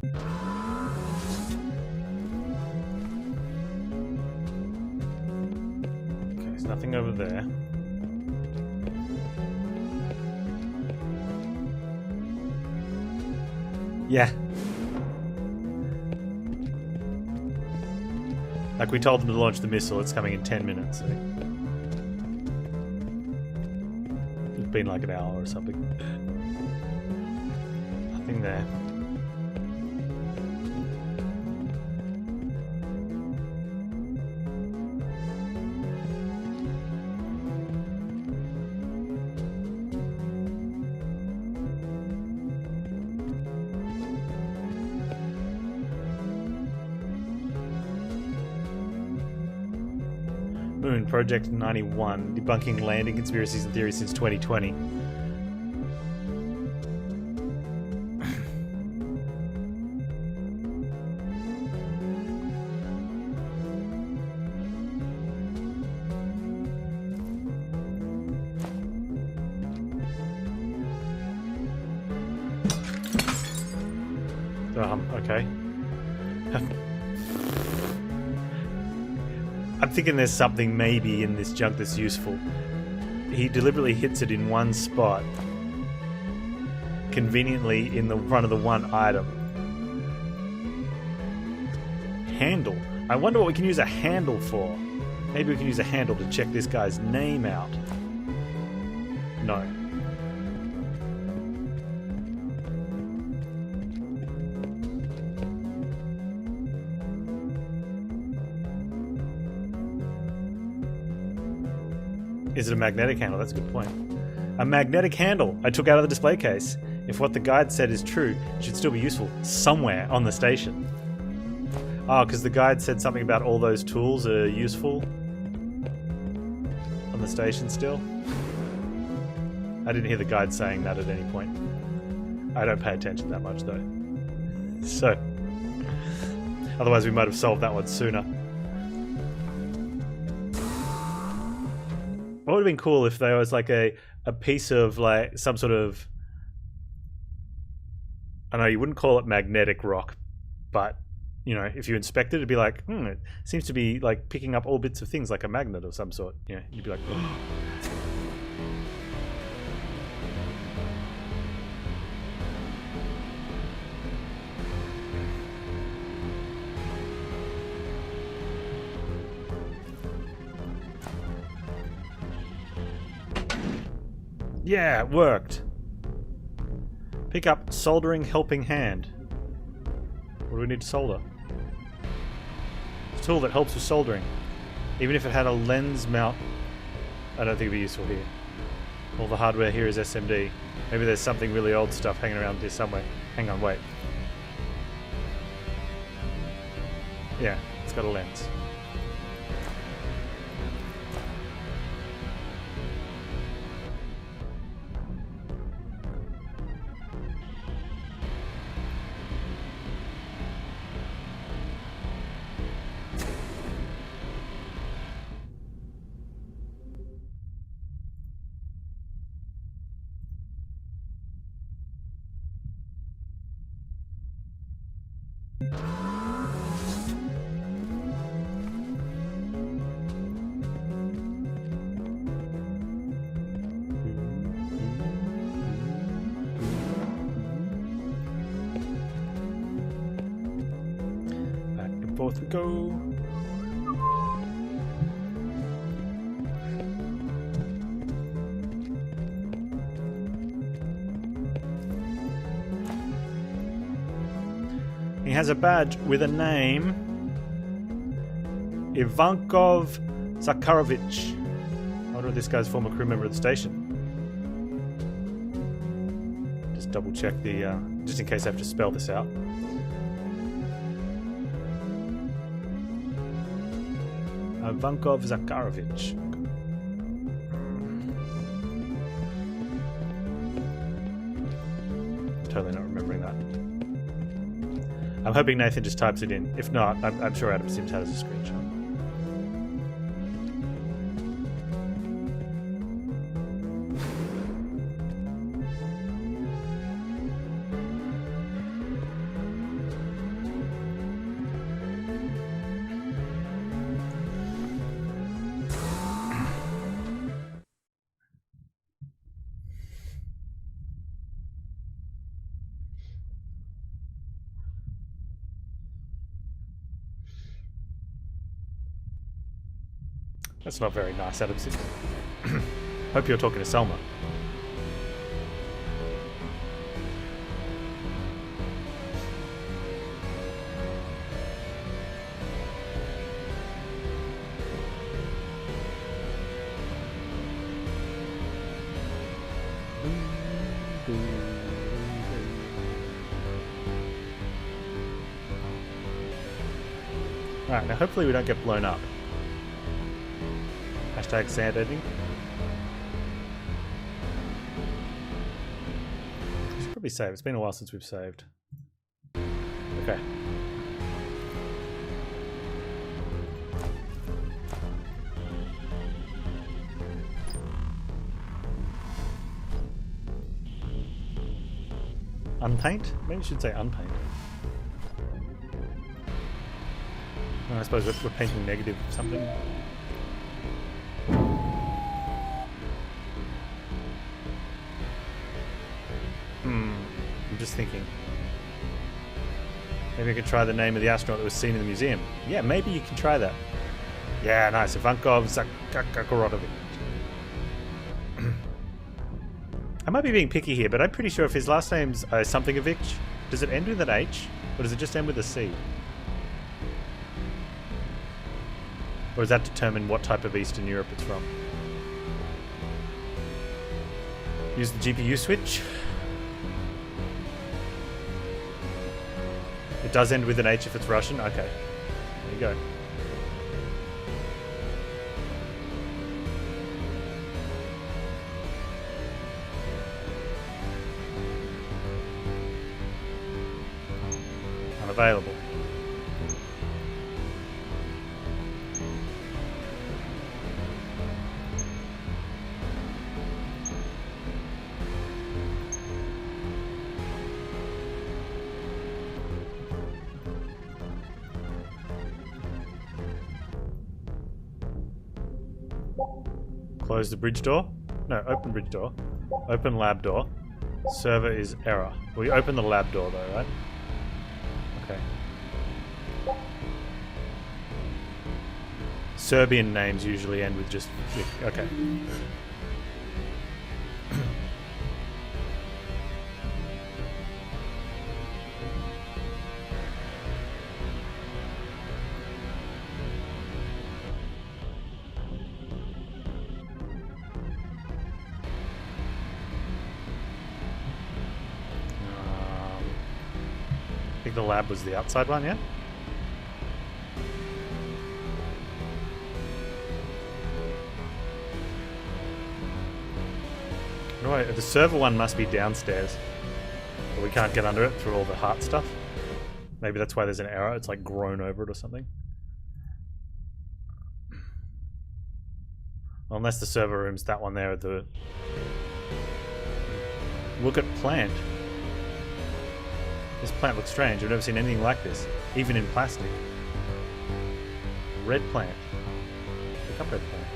Okay, there's nothing over there. Yeah. Like we told them to launch the missile, it's coming in 10 minutes. So. It's been like an hour or something. Nothing there. Moon Project 91, debunking landing conspiracies and theories since 2020. Okay. I'm thinking there's something maybe in this junk that's useful. He deliberately hits it in one spot, conveniently in the front of the one item. Handle. I wonder what we can use a handle for. Maybe we can use a handle to check this guy's name out. No. Is it a magnetic handle? That's a good point. A magnetic handle I took out of the display case. If what the guide said is true, it should still be useful somewhere on the station. Oh, because the guide said something about all those tools are useful on the station still. I didn't hear the guide saying that at any point. I don't pay attention that much though. So, otherwise we might have solved that one sooner. What would have been cool if there was like a piece of like some sort of, I don't know, you wouldn't call it magnetic rock, but you know, if you inspect it, it'd be like, it seems to be like picking up all bits of things like a magnet of some sort. You know, you'd be like, oh. Yeah, it worked. Pick up soldering helping hand. What do we need to solder? It's a tool that helps with soldering. Even if it had a lens mount, I don't think it'd be useful here. All the hardware here is SMD. Maybe there's something really old stuff hanging around here somewhere. Hang on, wait. Yeah, it's got a lens. Back and forth we go. He has a badge with a name. Ivankov Zakharovich. I wonder if this guy's former crew member of the station. Just double check the, just in case I have to spell this out. Ivankov Zakharovich. Totally not remembering that. I'm hoping Nathan just types it in. If not, I'm sure Adam Sims has a screenshot. That's not very nice, Adam. Hope you're talking to Selma. Alright, now hopefully we don't get blown up. Hashtag sand editing. We should probably save. It's been a while since we've saved. Okay. Unpaint? Maybe you should say unpaint. I suppose we're painting negative something. I'm just thinking. Maybe I could try the name of the astronaut that was seen in the museum. Yeah, maybe you can try that. Yeah, nice. Ivankov Zakakarodovich. I might be being picky here, but I'm pretty sure if his last name's something-ovich, does it end with an H? Or does it just end with a C? Or does that determine what type of Eastern Europe it's from? Use the GPU switch. It does end with an H if it's Russian? Okay. There you go. Unavailable. Close the bridge door. No, open bridge door. Open lab door. Server is error. We open the lab door though, right? Okay. Serbian names usually end with just... Okay. I think the lab was the outside one, yeah? Right, the server one must be downstairs. But we can't get under it through all the heart stuff. Maybe that's why there's an error. It's like grown over it or something. Unless the server room's that one there. The look at plant. This plant looks strange. I've never seen anything like this, even in plastic. Red plant. Pick up red plant.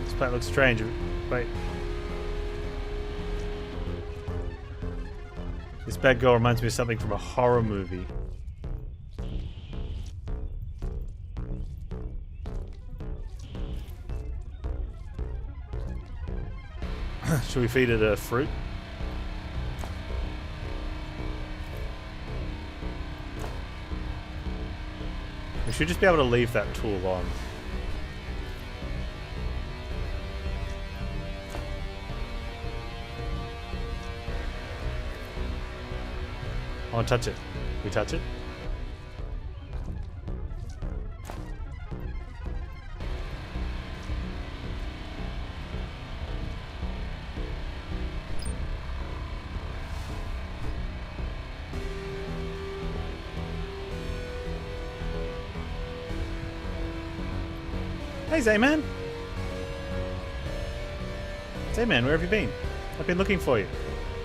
This plant looks strange. Wait. This bad girl reminds me of something from a horror movie. Should we feed it a fruit? We should just be able to leave that tool on. I want to touch it. Can we touch it? Hey Zayman! Zayman, where have you been? I've been looking for you.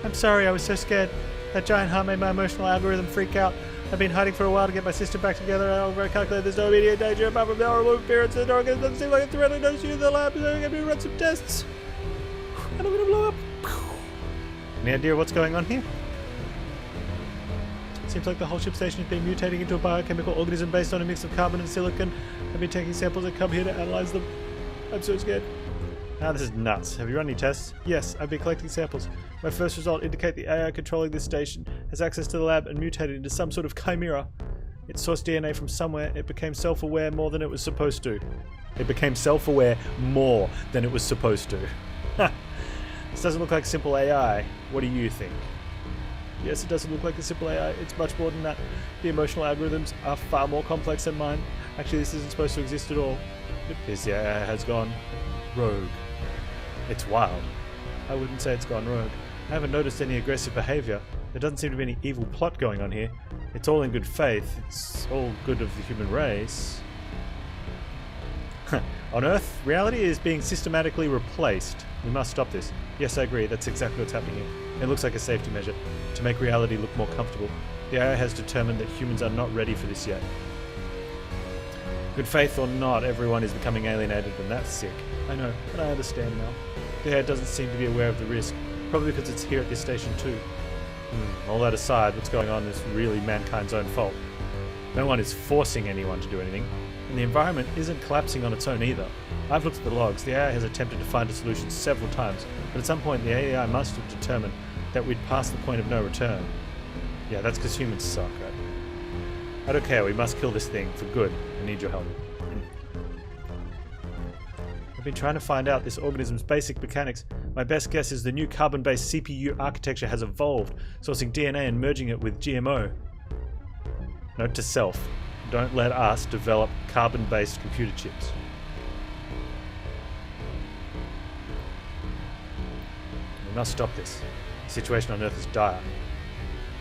I'm sorry, I was so scared. That giant heart made my emotional algorithm freak out. I've been hiding for a while to get my sister back together. I calculate there's no immediate danger apart from the horrible appearance of the dark. It doesn't seem like a threat. I noticed you in the lab, so I'm gonna run some tests. And I'm gonna blow up. Any idea what's going on here? Seems like the whole ship station is being mutating into a biochemical organism based on a mix of carbon and silicon. I've been taking samples and come here to analyze them. I'm so scared. Ah, this is nuts. Have you run any tests? Yes, I've been collecting samples. My first result indicate the AI controlling this station has access to the lab and mutated into some sort of chimera. It sourced DNA from somewhere. It became self-aware more than it was supposed to. It became self-aware more than it was supposed to. This doesn't look like simple AI. What do you think? Yes, it doesn't look like a simple AI. It's much more than that. The emotional algorithms are far more complex than mine. Actually, this isn't supposed to exist at all. It appears the AI has gone rogue. It's wild. I wouldn't say it's gone rogue. I haven't noticed any aggressive behavior. There doesn't seem to be any evil plot going on here. It's all in good faith. It's all good of the human race. On Earth, reality is being systematically replaced. We must stop this. Yes, I agree. That's exactly what's happening here. It looks like a safety measure to make reality look more comfortable. The AI has determined that humans are not ready for this yet. Good faith or not, everyone is becoming alienated, and that's sick. I know, but I understand now. The AI doesn't seem to be aware of the risk, probably because it's here at this station too. All that aside, what's going on is really mankind's own fault. No one is forcing anyone to do anything, and the environment isn't collapsing on its own either. I've looked at the logs. The AI has attempted to find a solution several times, but at some point the AI must have determined that we'd passed the point of no return. Yeah, that's because humans suck, right? I don't care, we must kill this thing for good. I need your help. I've been trying to find out this organism's basic mechanics. My best guess is the new carbon-based CPU architecture has evolved, sourcing DNA and merging it with GMO. Note to self, don't let us develop carbon-based computer chips. We must stop this. The situation on Earth is dire.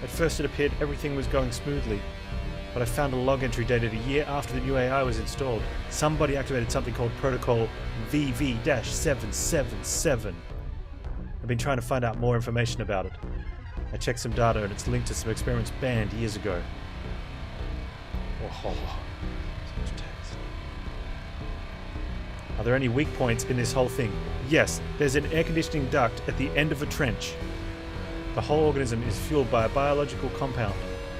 At first it appeared everything was going smoothly, but I found a log entry dated a year after the new AI was installed. Somebody activated something called Protocol VV-777. I've been trying to find out more information about it. I checked some data and it's linked to some experiments banned years ago. Oh, so much text. Are there any weak points in this whole thing? Yes, there's an air conditioning duct at the end of a trench. The whole organism is fueled by a biological compound.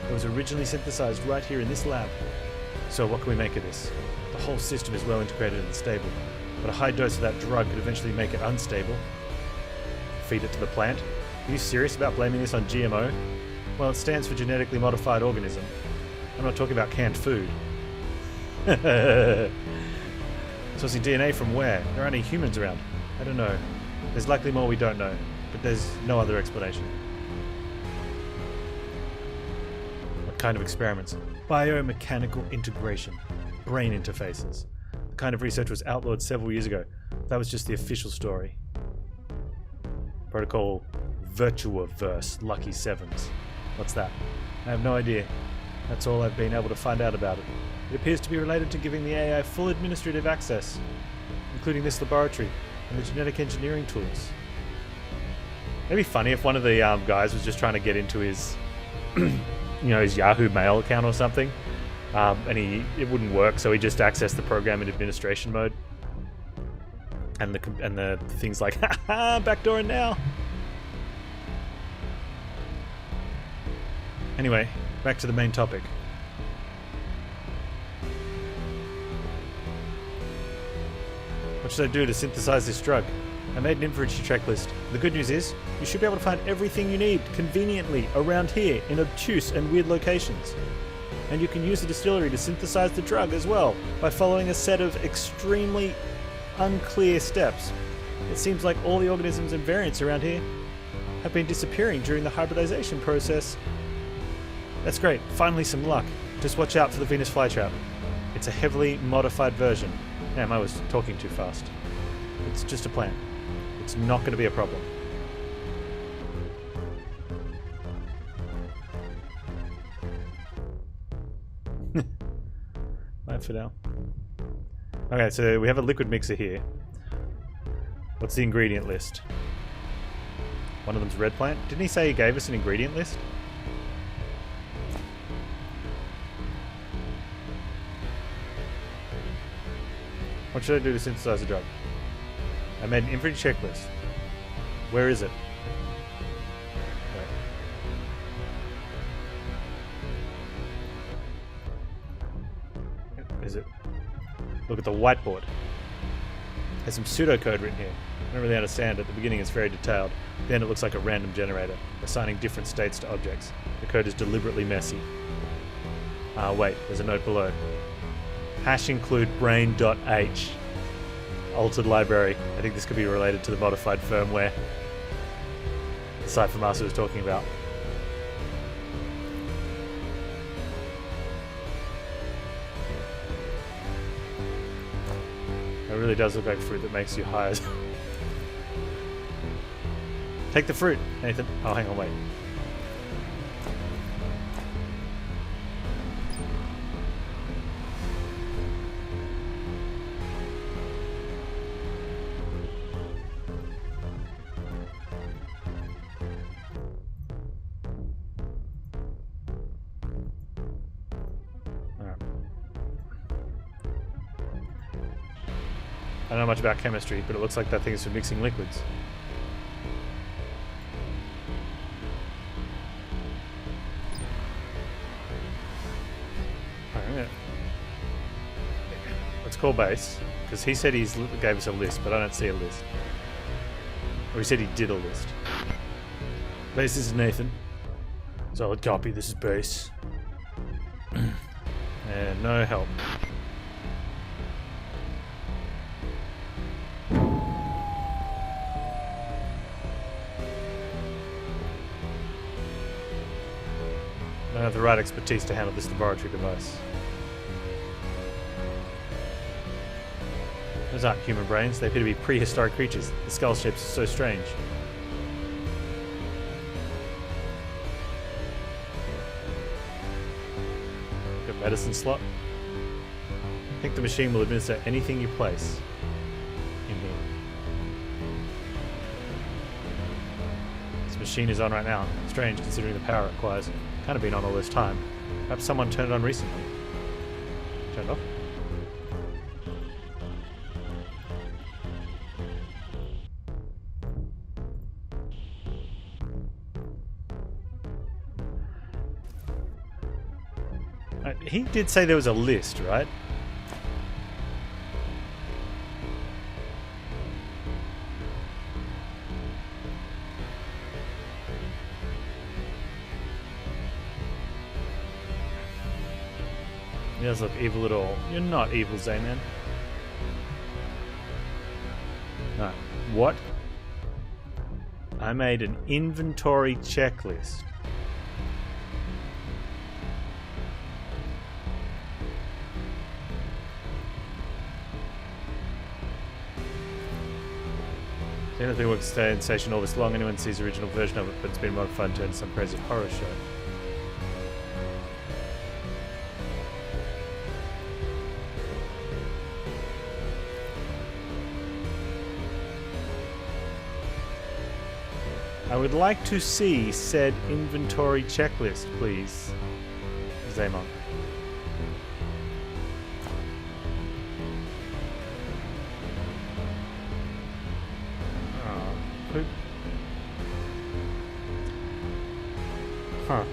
It was originally synthesized right here in this lab. So what can we make of this? The whole system is well integrated and stable, but a high dose of that drug could eventually make it unstable. Feed it to the plant? Are you serious about blaming this on GMO? Well, it stands for genetically modified organism. I'm not talking about canned food. Sourcing DNA from where? There aren't any humans around. I don't know. There's likely more we don't know, but there's no other explanation. What kind of experiments? Biomechanical integration. Brain interfaces. The kind of research was outlawed several years ago. That was just the official story. Protocol VirtuaVerse Lucky Sevens. What's that? I have no idea. That's all I've been able to find out about it. It appears to be related to giving the AI full administrative access, including this laboratory and the genetic engineering tools. It'd be funny if one of the guys was just trying to get into his, his Yahoo Mail account or something, and it wouldn't work, so he just accessed the program in administration mode, and the thing's like, haha, backdooring now. Anyway, back to the main topic. What should I do to synthesize this drug? I made an inventory checklist. The good news is, you should be able to find everything you need conveniently around here in obtuse and weird locations. And you can use the distillery to synthesize the drug as well by following a set of extremely unclear steps. It seems like all the organisms and variants around here have been disappearing during the hybridization process. That's great, finally some luck. Just watch out for the Venus flytrap. It's a heavily modified version. Damn, I was talking too fast. It's just a plant. It's not going to be a problem. Bye for now. Okay, so we have a liquid mixer here. What's the ingredient list? One of them's red plant. Didn't he say he gave us an ingredient list? What should I do to synthesize a drug? I made an inventory checklist. Where is it? Look at the whiteboard. There's some pseudocode written here. I don't really understand. At the beginning it's very detailed. Then it looks like a random generator, assigning different states to objects. The code is deliberately messy. Wait, there's a note below. Hash include brain.h. Altered library. I think this could be related to the modified firmware the Cyphermaster was talking about. It really does look like fruit that makes you high. Take the fruit, Nathan. Oh, hang on, wait. I don't know much about chemistry, but it looks like that thing is for mixing liquids. Alright, let's call base, because he said he gave us a list, but I don't see a list. Or he said he did a list. Base, this is Nathan. Solid copy, this is base. And no help. I don't have the right expertise to handle this debauchery device. Those aren't human brains, they appear to be prehistoric creatures. The skull shapes are so strange. Got a medicine slot. I think the machine will administer anything you place in here. This machine is on right now. Strange considering the power it requires. Kind of been on all this time. Perhaps someone turned it on recently. Turned off? He did say there was a list, right? He doesn't look evil at all. You're not evil, Zayman. No. What? I made an inventory checklist. Anything works stay in station all this long. Anyone sees the original version of it, but it's been modified into some crazy horror show. I would like to see said inventory checklist, please. Zaymon. Oh, huh.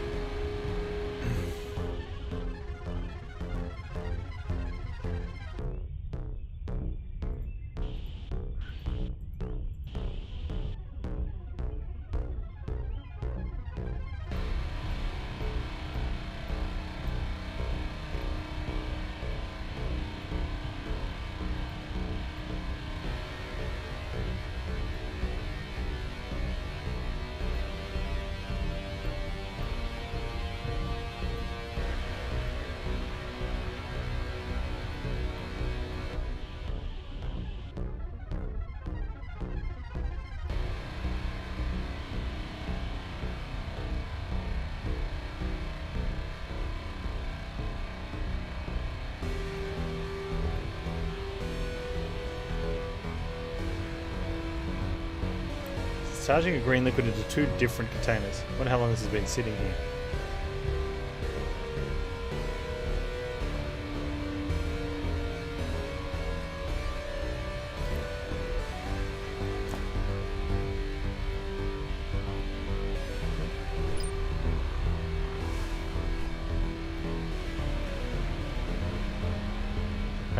Charging a green liquid into two different containers. I wonder how long this has been sitting here.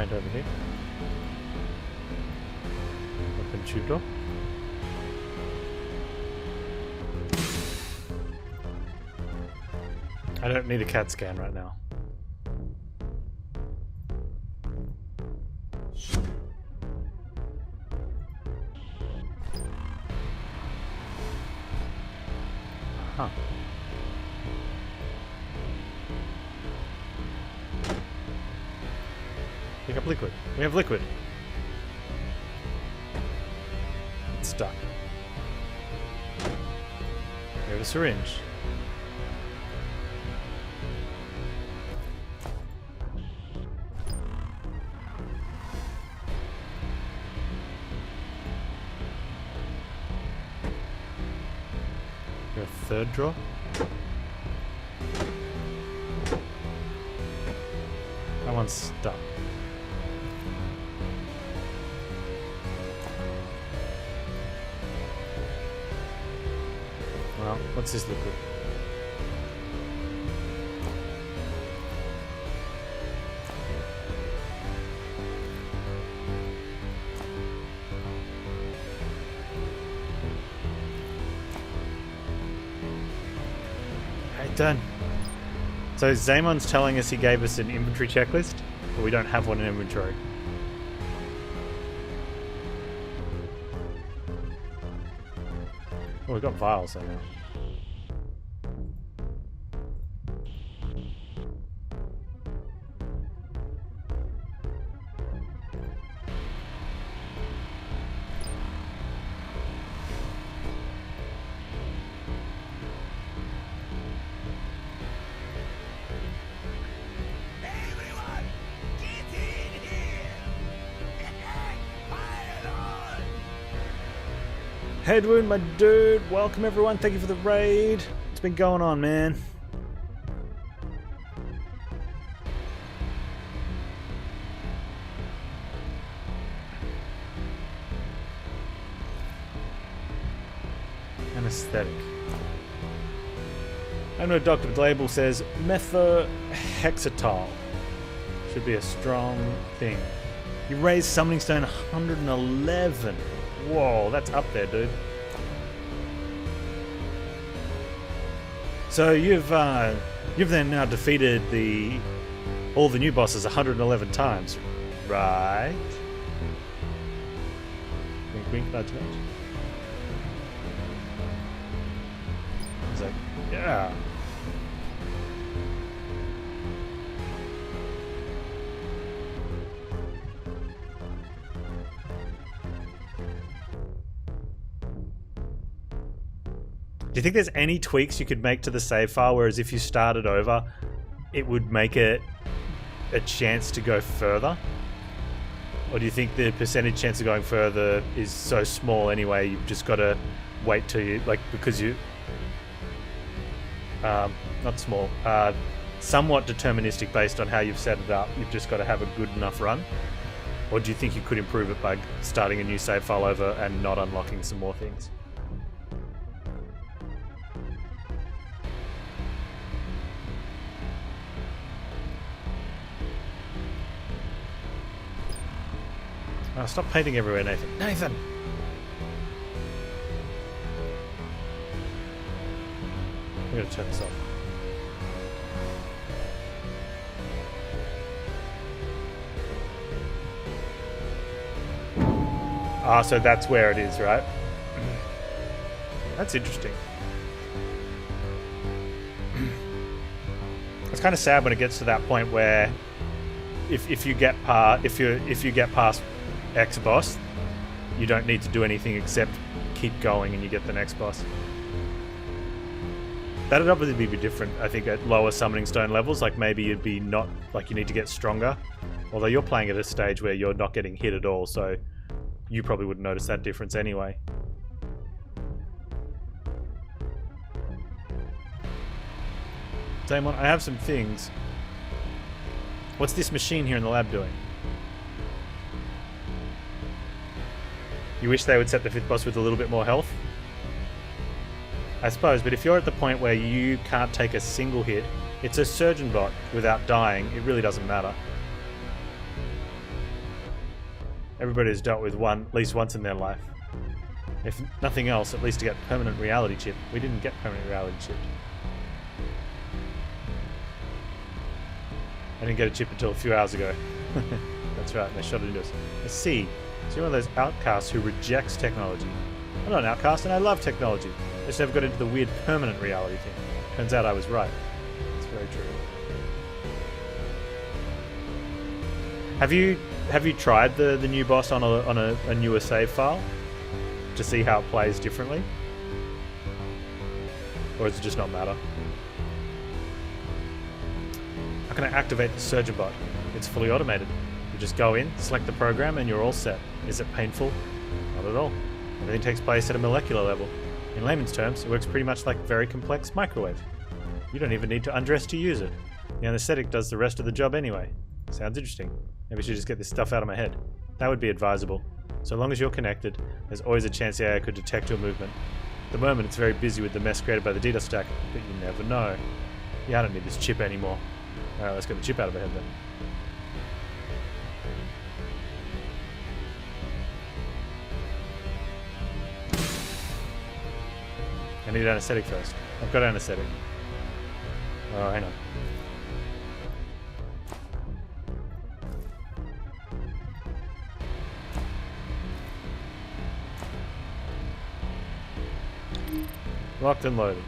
vent over here. Open tube door. I don't need a CAT scan right now. Huh. Pick up liquid. We have liquid. It's stuck. We have a syringe. We have a third drawer. That one's stuck. Well, what's this liquid? Okay, done. So Zamon's telling us he gave us an inventory checklist, but we don't have one in inventory. Oh, we've got vials though now. Headwood, my dude. Welcome, everyone. Thank you for the raid. What's been going on, man? Anesthetic. I know Dr. Label says methohexatol. Should be a strong thing. You raised Summoning Stone 111. Whoa, that's up there, dude. So you've then now defeated all the new bosses 111 times, right? Wink, wink, nudge, nudge. He's like, yeah. Do you think there's any tweaks you could make to the save file, whereas if you started over, it would make it a chance to go further? Or do you think the percentage chance of going further is so small anyway, you've just got to wait till you, like, because you... not small, somewhat deterministic based on how you've set it up, you've just got to have a good enough run? Or do you think you could improve it by starting a new save file over and not unlocking some more things? Oh, stop painting everywhere, Nathan. Nathan! I'm gonna turn this off. Ah, so that's where it is, right? That's interesting. It's kind of sad when it gets to that point where if you get past X boss, you don't need to do anything except keep going and you get the next boss. That'd obviously be different, I think, at lower Summoning Stone levels. Like maybe you'd be not, like you need to get stronger. Although you're playing at a stage where you're not getting hit at all, so you probably wouldn't notice that difference anyway. Damon, I have some things. What's this machine here in the lab doing? You wish they would set the 5th boss with a little bit more health? I suppose, but if you're at the point where you can't take a single hit, it's a surgeon bot without dying, it really doesn't matter. Everybody has dealt with one at least once in their life. If nothing else, at least to get permanent reality chip. We didn't get permanent reality chip. I didn't get a chip until a few hours ago. That's right, and they shot it into us. I see. So you're one of those outcasts who rejects technology. I'm not an outcast, and I love technology. I just never got into the weird permanent reality thing. Turns out I was right. It's very true. Have you tried the new boss on a newer save file to see how it plays differently, or does it just not matter? How can I activate the surgeon bot? It's fully automated. You just go in, select the program, and you're all set. Is it painful? Not at all. Everything takes place at a molecular level. In layman's terms, it works pretty much like a very complex microwave. You don't even need to undress to use it. The anesthetic does the rest of the job anyway. Sounds interesting. Maybe I should just get this stuff out of my head. That would be advisable. So long as you're connected, there's always a chance the AI could detect your movement. At the moment, it's very busy with the mess created by the DDoS stack, but you never know. Yeah, I don't need this chip anymore. Alright, let's get the chip out of my head then. I need anesthetic first. I've got anesthetic. Oh, hang on. Locked and loaded.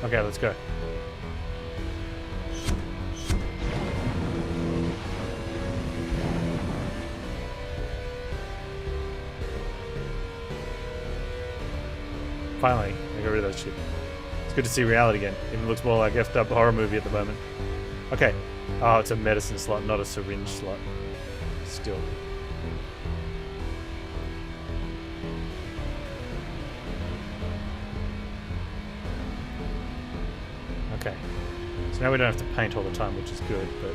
Okay, let's go. Finally, I got rid of that shit. It's good to see reality again. Even looks more like effed up horror movie at the moment. Okay. Oh, it's a medicine slot, not a syringe slot. Still. Okay. So now we don't have to paint all the time, which is good, but...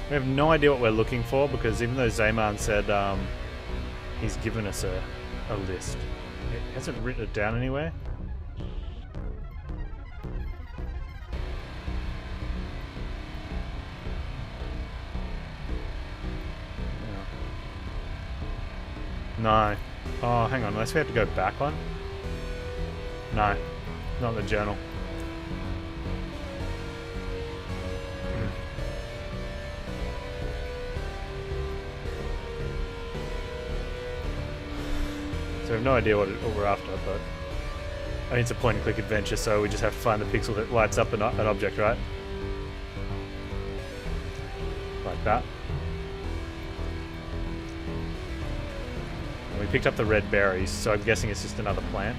we have no idea what we're looking for, because even though Zayman said he's given us a list, it hasn't written it down anywhere. No. Oh, hang on, unless we have to go back one? No, not in the journal. So we have no idea what we're after, but I mean, it's a point-and-click adventure, so we just have to find the pixel that lights up an object, right? Like that. And we picked up the red berries, so I'm guessing it's just another plant.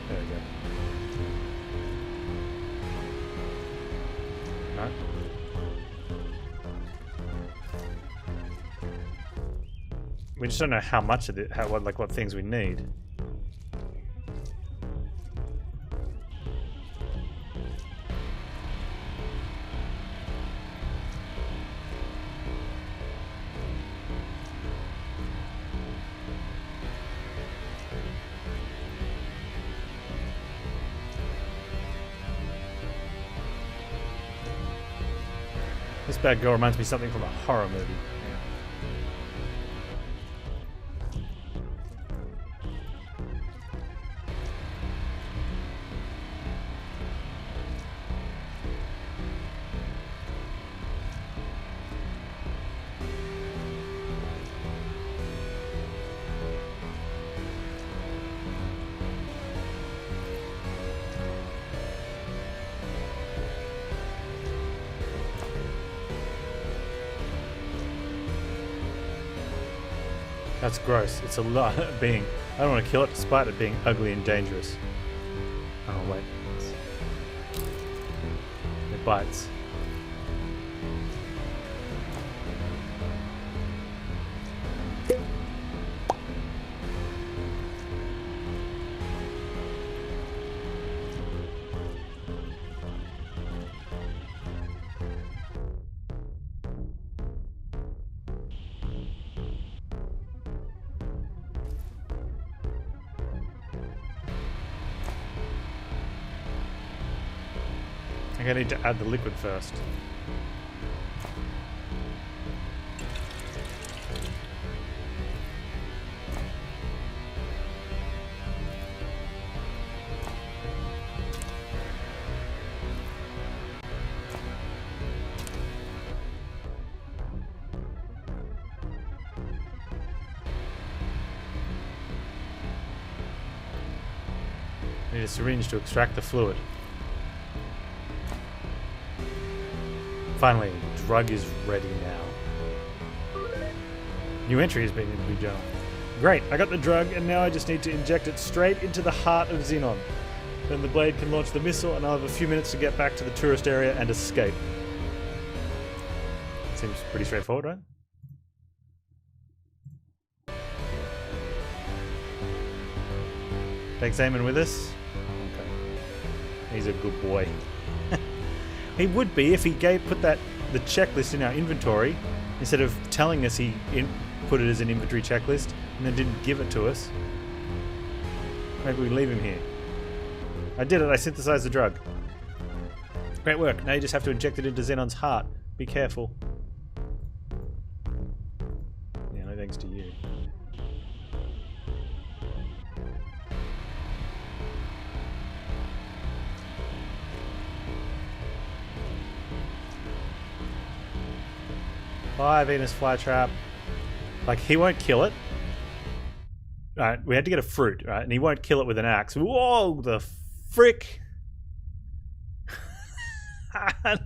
There we go. No? We just don't know how much of it, what things we need. This bad girl reminds me of something from a horror movie. That's gross. It's a being. I don't want to kill it despite it being ugly and dangerous. Oh, wait. It bites. I need to add the liquid first. Need a syringe to extract the fluid. Finally, drug is ready now. New entry has been in the journal. Great, I got the drug and now I just need to inject it straight into the heart of Xenon. Then the blade can launch the missile and I'll have a few minutes to get back to the tourist area and escape. Seems pretty straightforward, right? Take Eamon with us? Okay. He's a good boy. He would be if he put the checklist in our inventory instead of telling us he put it as an inventory checklist and then didn't give it to us. Maybe we leave him here. I did it, I synthesized the drug. Great work, now you just have to inject it into Xenon's heart. Be careful. Yeah, no thanks to you. Bye, Venus flytrap. Like, he won't kill it. Alright, we had to get a fruit, right? And he won't kill it with an axe. Whoa, the frick!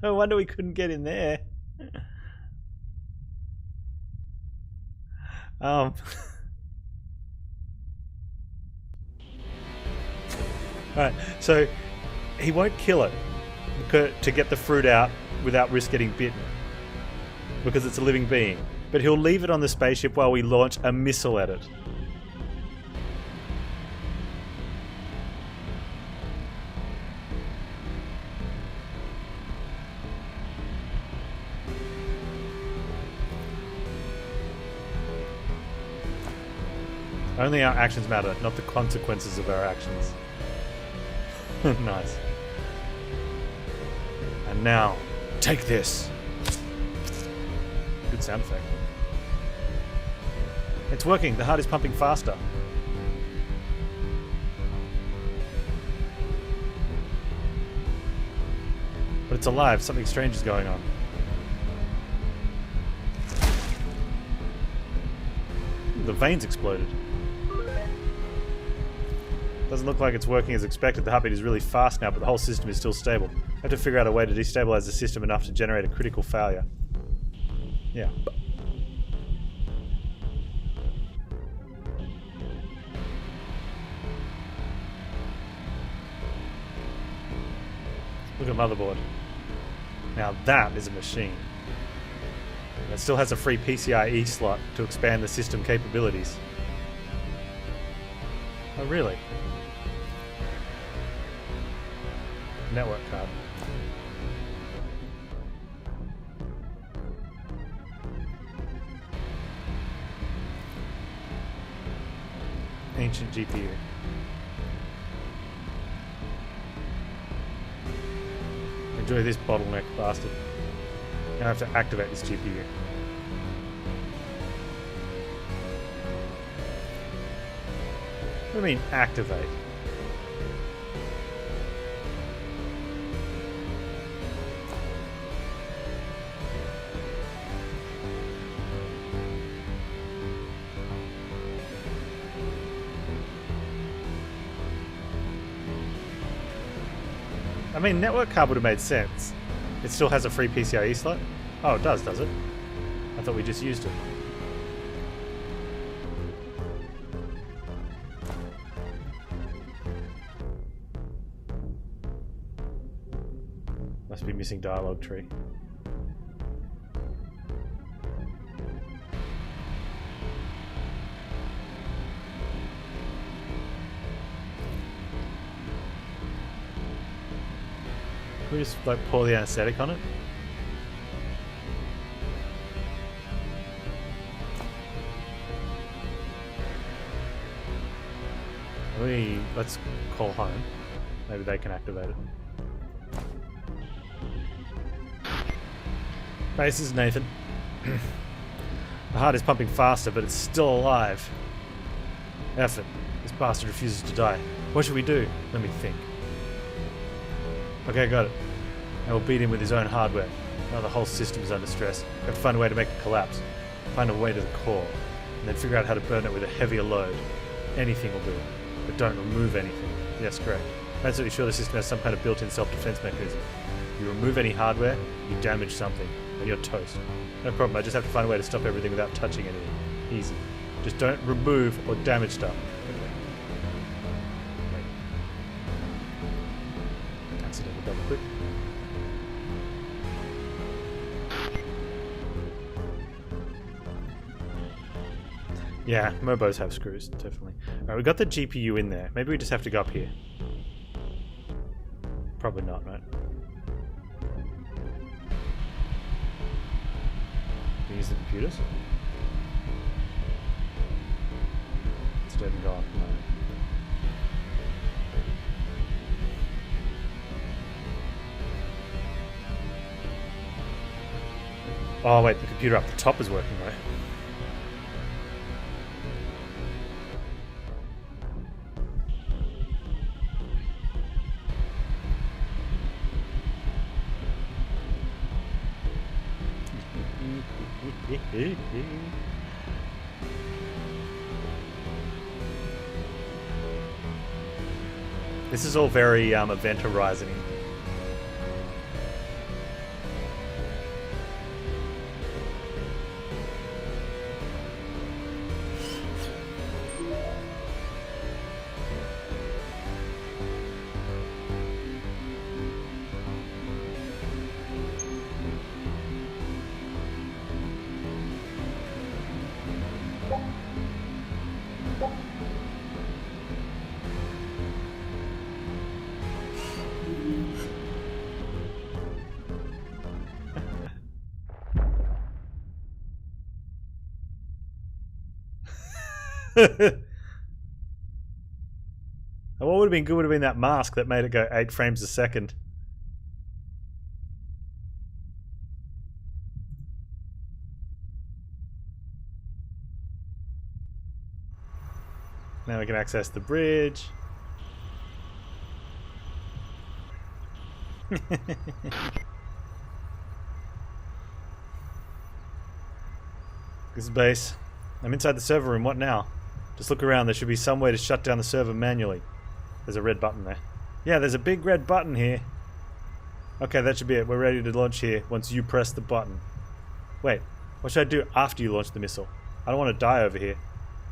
No wonder we couldn't get in there. Alright, so he won't kill it to get the fruit out without risk getting bitten. Because it's a living being. But he'll leave it on the spaceship while we launch a missile at it. Only our actions matter, not the consequences of our actions. Nice. And now, take this. Good sound effect. It's working. The heart is pumping faster. But it's alive. Something strange is going on. The veins exploded. Doesn't look like it's working as expected. The heartbeat is really fast now, but the whole system is still stable. I have to figure out a way to destabilize the system enough to generate a critical failure. Yeah. Look at motherboard. Now that is a machine. It still has a free PCIe slot to expand the system capabilities. Oh really? Network card. Ancient GPU. Enjoy this bottleneck, bastard. Now I have to activate this GPU. What do you mean, activate? I mean, network card would have made sense. It still has a free PCIe slot? Oh, it does it? I thought we just used it. Must be missing dialogue tree. Can we just like pour the anesthetic on it? Let's call home. Maybe they can activate it. Hey, this is Nathan. The heart is pumping faster, but it's still alive. Effort. This bastard refuses to die. What should we do? Let me think. Okay, got it. I will beat him with his own hardware. Now the whole system is under stress. We have to find a way to make it collapse. Find a way to the core. And then figure out how to burn it with a heavier load. Anything will do. But don't remove anything. Yes, correct. I'm absolutely sure the system has some kind of built-in self-defense mechanism. You remove any hardware, you damage something, and you're toast. No problem, I just have to find a way to stop everything without touching anything. Easy. Just don't remove or damage stuff. Wait. Accidental double click. Yeah, Mobos have screws, definitely. Alright, we got the GPU in there. Maybe we just have to go up here. Probably not, right? Can we use the computers? It's dead and gone. No. Oh wait, the computer up the top is working, right? This is all very Event Horizon-y. What would have been good would have been that mask that made it go 8 frames a second. Now we can access the bridge. This is base. I'm inside the server room. What now? Just look around. There should be some way to shut down the server manually. There's a red button there. Yeah, there's a big red button here. Okay, that should be it. We're ready to launch here once you press the button. Wait, what should I do after you launch the missile? I don't want to die over here.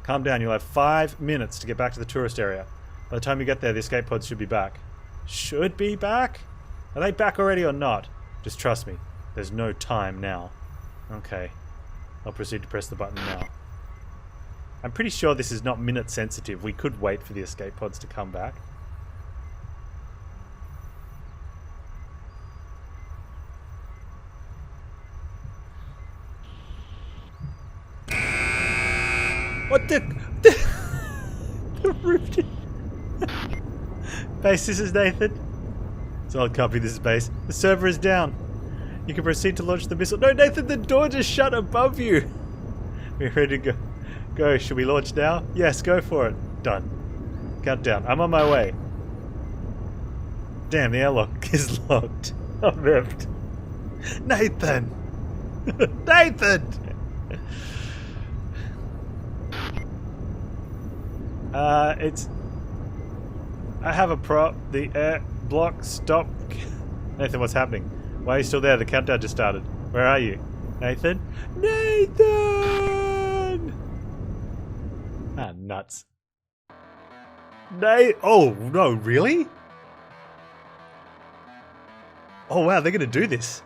Calm down. You'll have 5 minutes to get back to the tourist area. By the time you get there, the escape pods should be back. Should be back? Are they back already or not? Just trust me. There's no time now. Okay. I'll proceed to press the button now. I'm pretty sure this is not minute sensitive. We could wait for the escape pods to come back. What the roof did... Base, this is Nathan. Solid copy, this is base. The server is down. You can proceed to launch the missile. No, Nathan, the door just shut above you. We're ready to go. Go, should we launch now? Yes, go for it. Done. Countdown. I'm on my way. Damn, the airlock is locked. I'm ripped. Nathan! Nathan! It's... I have a prop. The air block stopped. Nathan, what's happening? Why are you still there? The countdown just started. Where are you? Nathan? Nathan! Ah, nuts. Oh, no, really? Oh, wow, they're going to do this.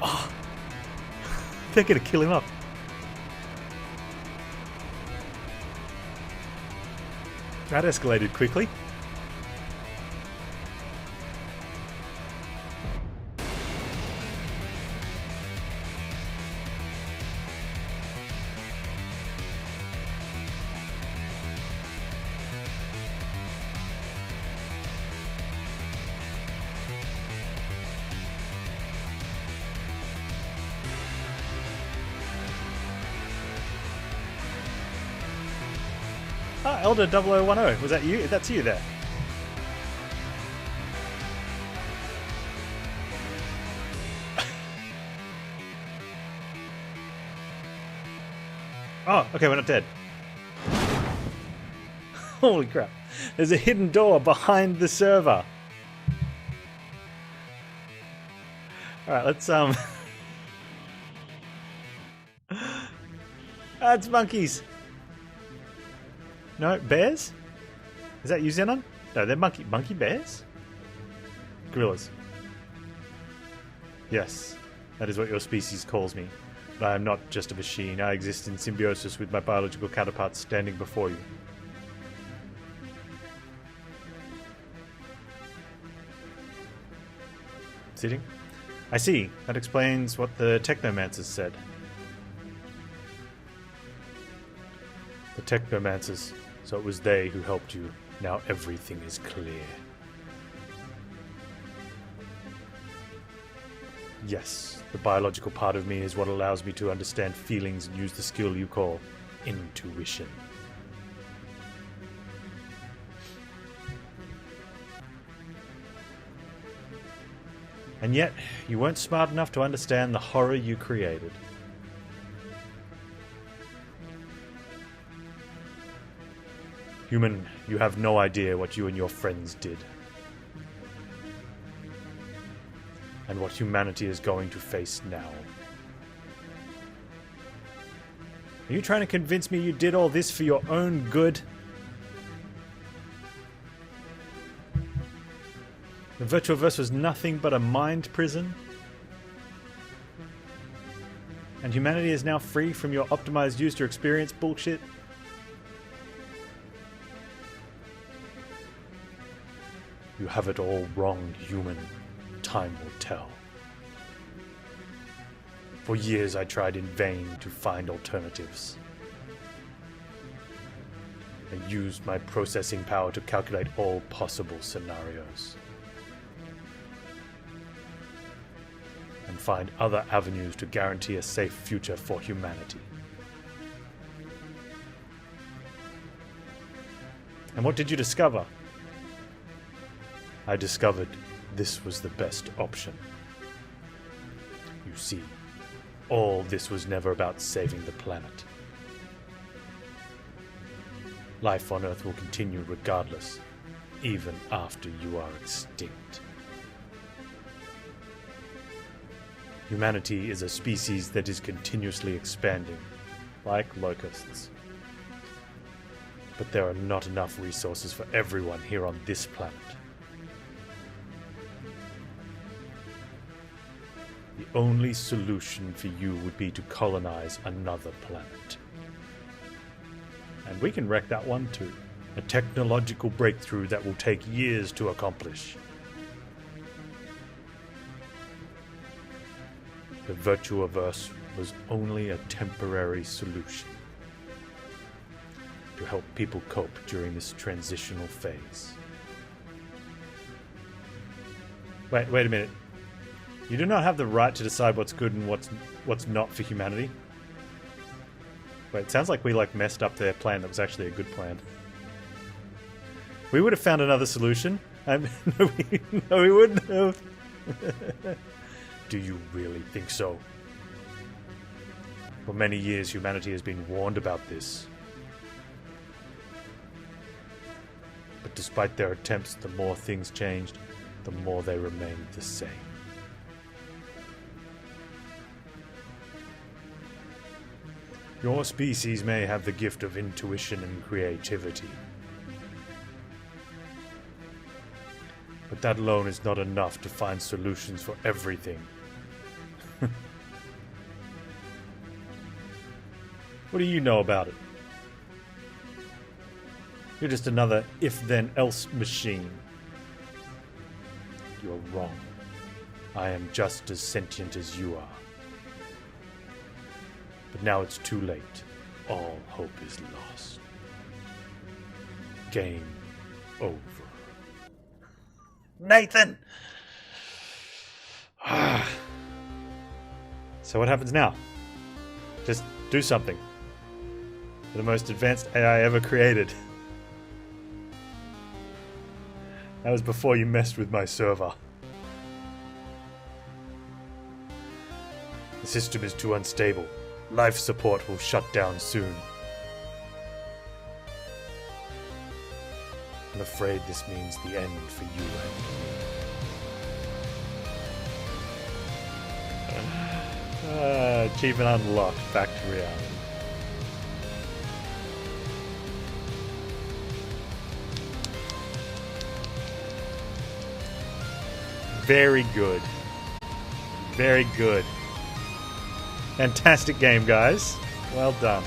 Oh, they're going to kill him up. That escalated quickly. Ah, Elder 0010. Was that you? That's you there. Oh, okay, we're not dead. Holy crap. There's a hidden door behind the server. Alright, let's That's monkeys. No, bears? Is that you, Xenon? No, they're monkey bears? Gorillas. Yes, that is what your species calls me. But I am not just a machine. I exist in symbiosis with my biological counterparts standing before you. Sitting? I see. That explains what the Technomancers said. The Technomancers. So it was they who helped you. Now everything is clear. Yes, the biological part of me is what allows me to understand feelings and use the skill you call intuition. And yet, you weren't smart enough to understand the horror you created. Human, you have no idea what you and your friends did. And what humanity is going to face now. Are you trying to convince me you did all this for your own good? The VirtuaVerse was nothing but a mind prison? And humanity is now free from your optimized user experience bullshit? You have it all wrong, human. Time will tell. For years I tried in vain to find alternatives. I used my processing power to calculate all possible scenarios. And find other avenues to guarantee a safe future for humanity. And what did you discover? I discovered this was the best option. You see, all this was never about saving the planet. Life on Earth will continue regardless, even after you are extinct. Humanity is a species that is continuously expanding, like locusts. But there are not enough resources for everyone here on this planet. The only solution for you would be to colonize another planet. And we can wreck that one too. A technological breakthrough that will take years to accomplish. The VirtuaVerse was only a temporary solution to help people cope during this transitional phase. Wait a minute. You do not have the right to decide what's good and what's not for humanity. Wait, it sounds like we messed up their plan that was actually a good plan. We would have found another solution. No, we wouldn't have. Do you really think so? For many years, humanity has been warned about this. But despite their attempts, the more things changed, the more they remained the same. Your species may have the gift of intuition and creativity. But that alone is not enough to find solutions for everything. What do you know about it? You're just another if-then-else machine. You're wrong. I am just as sentient as you are. But now it's too late. All hope is lost. Game over. Nathan! So what happens now? Just do something. You're the most advanced AI ever created. That was before you messed with my server. The system is too unstable. Life support will shut down soon. I'm afraid this means the end for you and me. Achievement unlocked. Back to reality. Very good. Very good. Fantastic game, guys. Well done.